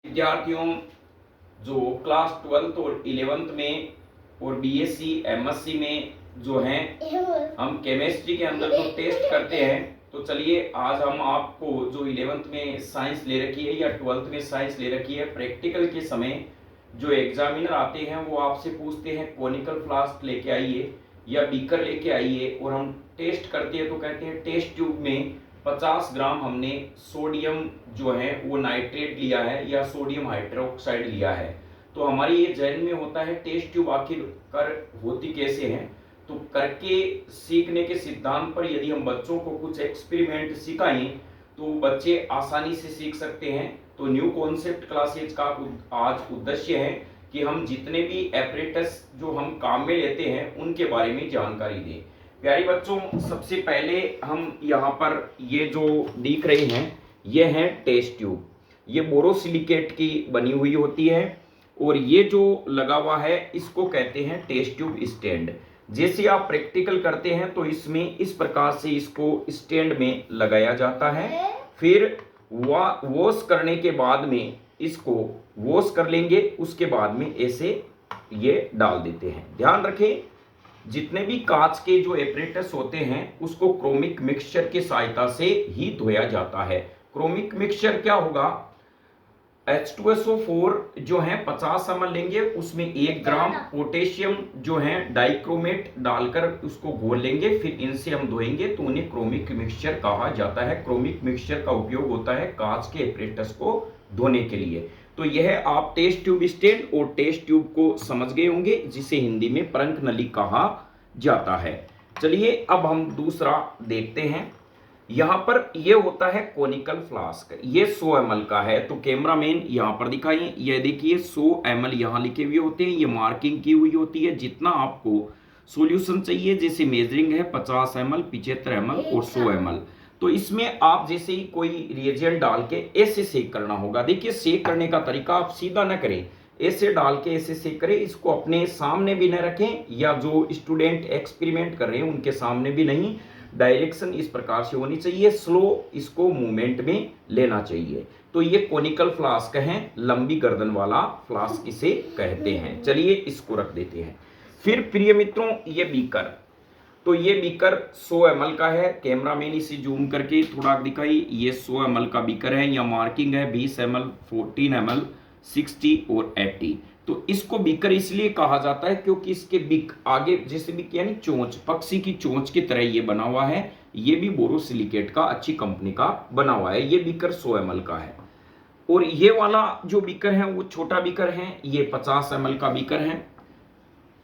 विद्यार्थियों जो class 12th और 11th में और बीएससी एमएससी में जो हैं हम केमिस्ट्री के अंदर जो टेस्ट करते हैं, तो चलिए आज हम आपको जो 11th में साइंस ले रखी है या 12th में साइंस ले रखी है, प्रैक्टिकल के समय जो एग्जामिनर आते हैं वो आपसे पूछते हैं कोनिकल फ्लास्क लेके आइए या बीकर लेके आइए, और हम टेस्ट करते हैं तो कहते हैं टेस्ट ट्यूब में 50 ग्राम हमने सोडियम जो है वो नाइट्रेट लिया है या सोडियम हाइड्रोक्साइड लिया है। तो हमारी ये जहन में होता है टेस्ट ट्यूब आखिर कर होती कैसे है। तो करके सीखने के सिद्धांत पर यदि हम बच्चों को कुछ एक्सपेरिमेंट सिखाएं तो बच्चे आसानी से सीख सकते हैं। तो न्यू कॉन्सेप्ट क्लासेज का आज उद्देश्य है कि हम जितने भी एपरेटस जो हम काम में लेते हैं उनके बारे में जानकारी दें। प्यारे बच्चों, सबसे पहले हम यहाँ पर ये जो दिख रहे हैं ये है टेस्ट ट्यूब। ये बोरोसिलिकेट की बनी हुई होती है और ये जो लगा हुआ है इसको कहते हैं टेस्ट ट्यूब स्टैंड। जैसे आप प्रैक्टिकल करते हैं तो इसमें इस प्रकार से इसको स्टैंड में लगाया जाता है। फिर वॉश करने के बाद में इसको वॉश कर लेंगे, उसके बाद में ऐसे ये डाल देते हैं। ध्यान रखें, जितने भी कांच के जो एपरेटस होते हैं उसको क्रोमिक मिक्सचर की सहायता से ही धोया जाता है। क्रोमिक मिक्सचर क्या होगा, H2SO4 जो है 50 ml लेंगे, उसमें 1 ग्राम पोटेशियम जो है डाइक्रोमेट डालकर उसको घोल लेंगे, फिर इनसे हम धोएंगे तो उन्हें क्रोमिक मिक्सचर कहा जाता है। क्रोमिक मिक्सचर का उपयोग होता है कांच के एपरेटस को धोने के लिए। तो यह आप टेस्ट ट्यूब स्टैंड और टेस्ट ट्यूब को समझ गए होंगे, जिसे हिंदी में परंक नली कहा जाता है। चलिए अब हम दूसरा देखते हैं। यहां पर यह होता है कोनिकल फ्लास्क, ये 100 ml का है। तो कैमरामैन यहां पर दिखाइए, यह देखिए 100 ml यहां लिखे हुए होते हैं, ये मार्किंग की हुई होती है। जितना आपको सॉल्यूशन चाहिए, जैसे मेजरिंग है 50 ml, 75 ml और 100 ml, तो इसमें आप जैसे ही कोई रिएजेंट डाल के ऐसे सेक करना होगा। देखिए सेक करने का तरीका आप सीधा ना करें, ऐसे डाल के ऐसे सेक करें। इसको अपने सामने भी न रखें या जो स्टूडेंट एक्सपेरिमेंट कर रहे हैं उनके सामने भी नहीं। डायरेक्शन इस प्रकार से होनी चाहिए, स्लो इसको मूवमेंट में लेना चाहिए। तो ये कोनिकल फ्लास्क है, लंबी गर्दन वाला फ्लास्क इसे कहते हैं। चलिए इसको रख देते हैं। फिर प्रिय मित्रों, ये बीकर, तो ये बीकर 100 ml का है। कैमरामैन इसे जूम करके थोड़ा दिखाई, ये 100 ml का बीकर है। या मार्किंग है 20 ml, 14 ml, 60 और 80। तो इसको बीकर इसलिए कहा जाता है क्योंकि इसके बिक आगे जैसे बिक यानी चोंच, पक्षी की चोंच की तरह ये बना हुआ है। ये भी बोरोसिलिकेट का अच्छी कंपनी का बना हुआ है। ये बीकर 100 ml का है। और ये वाला जो बीकर है वो छोटा बीकर है, ये 50 ml का बीकर है।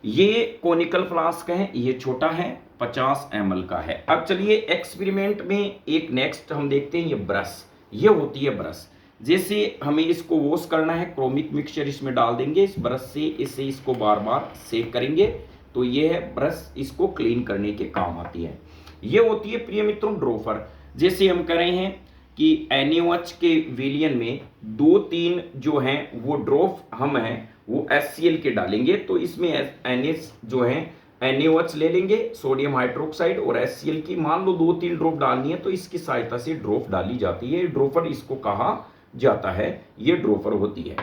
ये कोनिकल फ्लास्क है, ये छोटा है, 50 ml का है। अब चलिए एक्सपेरिमेंट में एक नेक्स्ट हम देखते हैं, ये ब्रश, ये होती है ब्रश। जैसे हमें इसको वॉश करना है, क्रोमिक मिक्सचर इसमें डाल देंगे, इस ब्रश से इसे इसको बार बार सेक करेंगे तो ये है ब्रश, इसको क्लीन करने के काम आती है। ये होती है प्रिय मित्रों ड्रोफर। जैसे हम कह रहे हैं कि NaOH के विलियन में 2-3 जो हैं वो ड्रॉप हम हैं वो HCl के डालेंगे। तो इसमें NH जो है NaOH ले लेंगे, सोडियम हाइड्रोक्साइड, और HCl की मान लो 2-3 ड्रॉप डालनी है तो इसकी सहायता से ड्रॉप डाली जाती है। ड्रॉपर इसको कहा जाता है, ये ड्रॉपर होती है।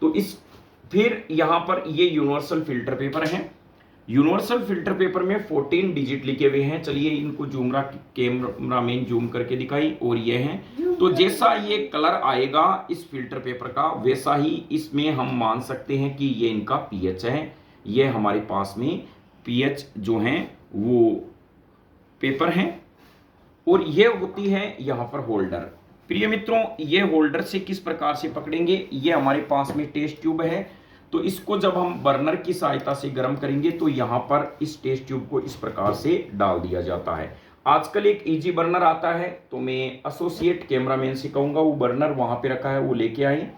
तो इस फिर यहाँ पर ये यूनिवर्सल फिल्टर पेपर है। यूनिवर्सल फिल्टर पेपर में 14 डिजिट लिखे हुए हैं। चलिए इनको कैमरामैन जूम करके दिखाई, और ये हैं। तो जैसा ये कलर आएगा इस फिल्टर पेपर का, वैसा ही इसमें हम मान सकते हैं कि ये इनका पीएच है। ये हमारे पास में पीएच जो है वो पेपर है। और ये होती है यहाँ पर होल्डर। प्रिय मित्रों, ये होल्डर से किस प्रकार से पकड़ेंगे, ये हमारे पास में टेस्ट ट्यूब है। तो इसको जब हम बर्नर की सहायता से गर्म करेंगे तो यहाँ पर इस टेस्ट ट्यूब को इस प्रकार से डाल दिया जाता है। आजकल एक इजी बर्नर आता है, तो मैं एसोसिएट कैमरामैन से कहूँगा वो बर्नर वहाँ पे रखा है वो लेके आए।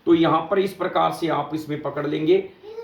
तो यहाँ पर इस प्रकार से आप इसमें पकड़ लेंगे।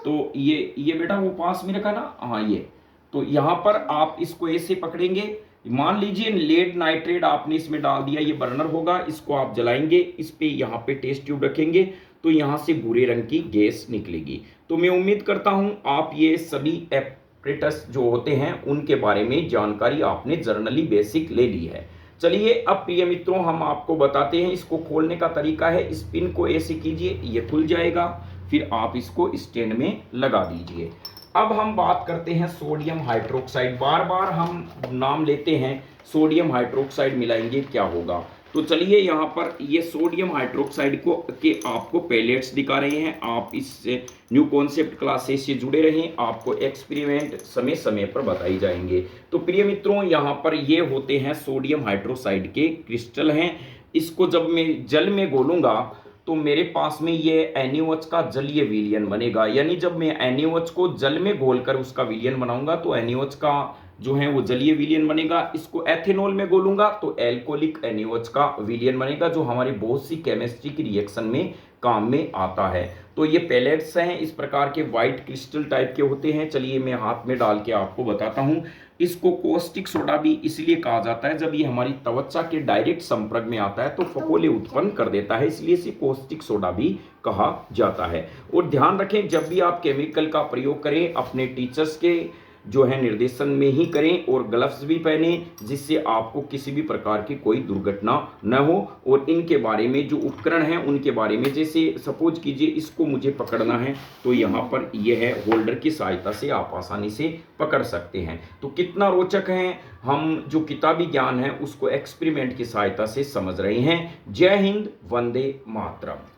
तो ये बेटा वो पास में रखा ना, हाँ ये। तो यहाँ पर आप इसको ऐसे पकड़ेंगे। मान लीजिए लेड नाइट्रेट आपने इसमें डाल दिया, ये बर्नर होगा, इसको आप जलाएंगे, इस पे यहाँ पे टेस्ट ट्यूब रखेंगे तो यहाँ से भूरे रंग की गैस निकलेगी। तो मैं उम्मीद करता हूँ आप ये सभी एपरेटस जो होते हैं उनके बारे में जानकारी आपने जर्नली बेसिक ले ली है। चलिए अब प्रिय मित्रों हम आपको बताते हैं इसको खोलने का तरीका है। इस पिन को ऐसे कीजिए, ये खुल जाएगा, फिर आप इसको स्टैंड में लगा दीजिए। अब हम बात करते हैं सोडियम हाइड्रोक्साइड। बार बार हम नाम लेते हैं, सोडियम हाइड्रोक्साइड मिलाएंगे क्या होगा। तो चलिए यहाँ पर ये सोडियम हाइड्रोक्साइड को के आपको पैलेट्स दिखा रहे हैं। आप इस न्यू कॉन्सेप्ट क्लासेस से जुड़े रहें, आपको एक्सपेरिमेंट समय समय पर बताई जाएंगे। तो प्रिय मित्रों यहाँ पर ये होते हैं सोडियम हाइड्रोक्साइड के क्रिस्टल हैं। इसको जब मैं जल में घोलूंगा तो मेरे पास में ये NaOH का जलीय विलयन बनेगा। यानी जब मैं NaOH को जल में घोलकर उसका विलयन बनाऊंगा तो NaOH का जो है वो जलीय विलयन बनेगा। इसको एथेनॉल में घोलूंगा तो एल्कोहलिक NaOH का विलयन बनेगा, जो हमारी बहुत सी केमिस्ट्री की रिएक्शन में काम में आता है। तो ये पैलेट्स हैं, इस प्रकार के व्हाइट क्रिस्टल टाइप के होते हैं। चलिए मैं हाथ में डाल के आपको बताता हूँ। इसको कोस्टिक सोडा भी इसलिए कहा जाता है, जब ये हमारी त्वचा के डायरेक्ट संपर्क में आता है तो फफोले उत्पन्न कर देता है, इसलिए इसे कोस्टिक सोडा भी कहा जाता है। और ध्यान रखें, जब भी आप केमिकल का प्रयोग करें अपने टीचर्स के जो है निर्देशन में ही करें, और ग्लव्स भी पहने, जिससे आपको किसी भी प्रकार की कोई दुर्घटना न हो। और इनके बारे में जो उपकरण हैं उनके बारे में, जैसे सपोज कीजिए इसको मुझे पकड़ना है तो यहाँ पर यह है होल्डर की सहायता से आप आसानी से पकड़ सकते हैं। तो कितना रोचक है, हम जो किताबी ज्ञान है उसको एक्सपेरिमेंट की सहायता से समझ रहे हैं। जय हिंद, वंदे मातरम।